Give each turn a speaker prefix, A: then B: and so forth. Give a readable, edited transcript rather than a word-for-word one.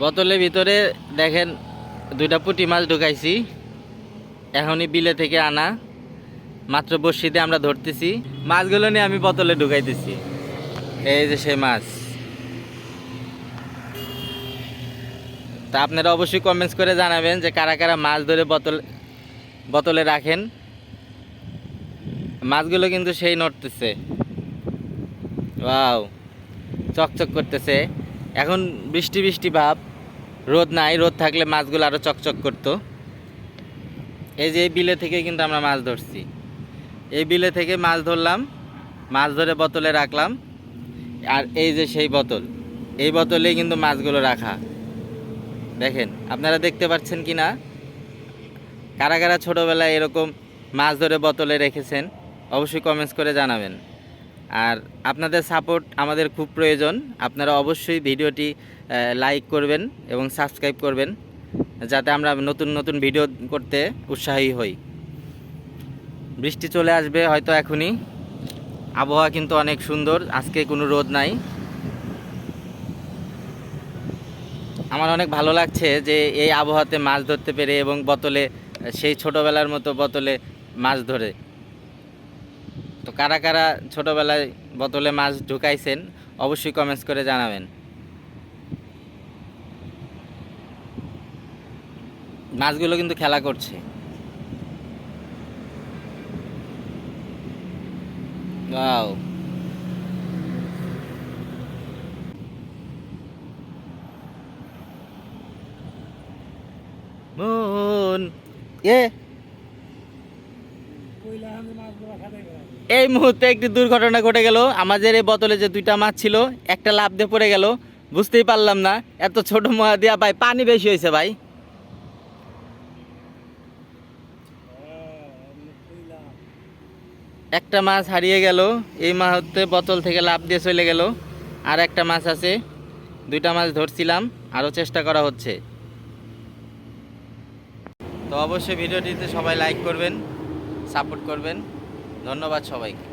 A: বোতলের ভিতরে দেখেন দুইটা পুঁটি মাছ ঢুকাইছি। এখনই বিলে থেকে আনা, মাত্র বড়শিতে আমরা ধরতেছি। মাছগুলো নিয়ে আমি বোতলে ঢুকাইতেছি। এই যে সেই মাছ। তা আপনারা অবশ্যই কমেন্টস করে জানাবেন যে কারা কারা মাছ ধরে বোতলে রাখেন। মাছগুলো কিন্তু সেই নড়তেছে, ওয়াও, চকচক করতেছে। এখন বৃষ্টি বৃষ্টি ভাব, রোদ নাই, রোদ থাকলে মাছগুলো আরো চকচক করতো। এই যে এই বিলে থেকে কিন্তু আমরা মাছ ধরছি, এই বিলে থেকে মাছ ধরলাম, মাছ ধরে বোতলে রাখলাম। আর এই যে সেই বোতল, এই বোতলেই কিন্তু মাছগুলো রাখা। দেখেন, আপনারা দেখতে পাচ্ছেন কি না? কারা কারা ছোটোবেলায় এরকম মাছ ধরে বোতলে রেখেছেন অবশ্যই কমেন্টস করে জানাবেন। আর আপনাদের সাপোর্ট আমাদের খুব প্রয়োজন। আপনারা অবশ্যই ভিডিওটি লাইক করবেন এবং সাবস্ক্রাইব করবেন, যাতে আমরা নতুন নতুন ভিডিও করতে উৎসাহী হই। বৃষ্টি চলে আসবে হয়তো এখনই। আবহাওয়া কিন্তু অনেক সুন্দর, আজকে কোনো রোদ নাই। আমার অনেক ভালো লাগছে যে এই আবহাওয়াতে মাছ ধরতে পেরে এবং বোতলে, সেই ছোটোবেলার মতো বোতলে মাছ ধরে। তো কারা কারা ছোটোবেলায় বোতলে মাছ ঢুকাইছেন অবশ্যই কমেন্টস করে জানাবেন। মাছগুলো কিন্তু খেলা করছে, ওয়াও। মন এ এই মুহূর্তে একটি দুর্ঘটনা ঘটে গেল। আমাদের এই বোতলে যে দুইটা মাছ ছিল, একটা লাফ দিয়ে পড়ে গেল, বুঝতেই পারলাম না। এত ছোট মোয়া দিয়া ভাই, পানি বেশি হয়েছে ভাই। একটা মাছ হারিয়ে গেল এই মুহূর্তে, বোতল থেকে লাফ দিয়ে চলে গেল। আর একটা মাছ আছে, দুইটা মাছ ধরছিলাম, আরও চেষ্টা করা হচ্ছে। তো অবশ্যই ভিডিওটিতে সবাই লাইক করবেন, সাপোর্ট করবেন। ধন্যবাদ সবাইকে।